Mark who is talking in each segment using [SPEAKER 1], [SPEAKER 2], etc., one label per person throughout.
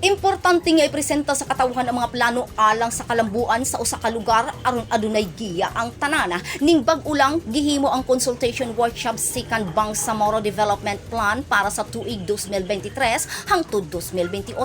[SPEAKER 1] Importante nga ipresenta sa katawhan ang mga plano alang sa kalambuan sa usa ka lugar aron adunay giya ang tanana. Ning bag-o lang gihimo ang consultation workshop second Bangsamoro Development Plan para sa tuig 2023 hangtod 2028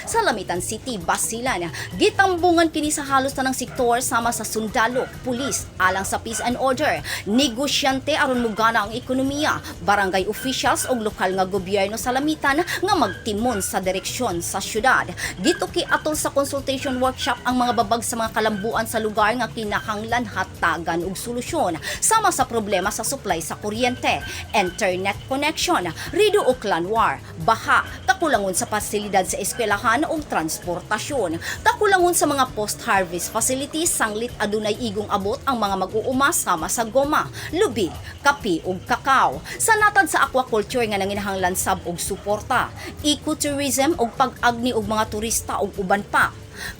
[SPEAKER 1] sa Lamitan City, Basilan. Gitambungan kini sa halos tanang sektor sama sa sundalo, pulis, alang sa peace and order, negosyante aron mugana ang ekonomiya, barangay officials ug lokal nga gobyerno sa Lamitan nga magtimon sa direksyon sa syudad. Dito atol sa consultation workshop ang mga babag sa mga kalambuan sa lugar nga kinahanglan hatagan og solusyon sama sa problema sa supply sa kuryente, internet connection, rido o clan war, baha, kakulangon sa pasilidad sa eskwelahan ug transportasyon, kakulangon sa mga post-harvest facilities sanglit adunay igong abot ang mga mag-uuma sama sa goma, lubi, kape ug kakao. Sa natad sa aquaculture nga nanginahanglan sab og suporta, ecotourism ug pag-agni og mga turista ug uban pa.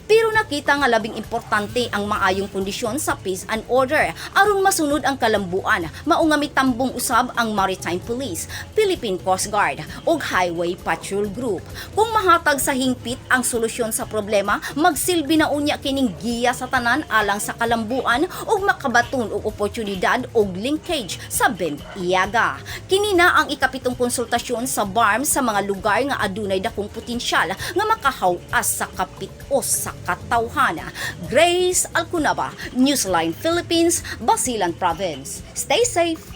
[SPEAKER 1] Pero nakita nga labing importante ang maayong kondisyon sa peace and order aron masunod ang kalambuan. Mao nga mitambong usab ang Maritime Police, Philippine Coast Guard ug Highway Patrol Group. Kung mahatag sa hingpit ang solusyon sa problema, magsilbi na unya kining giya sa tanan alang sa kalambuan ug makabaton og oportunidad og linkage sa Bentiaga. Kini na ang ikapitong konsultasyon sa BARM sa mga lugar nga adunay dakong potensyal nga makahaw-as sa kapit-os sa katawhana. Grace Alcunaba, Newsline Philippines, Basilan Province. Stay safe!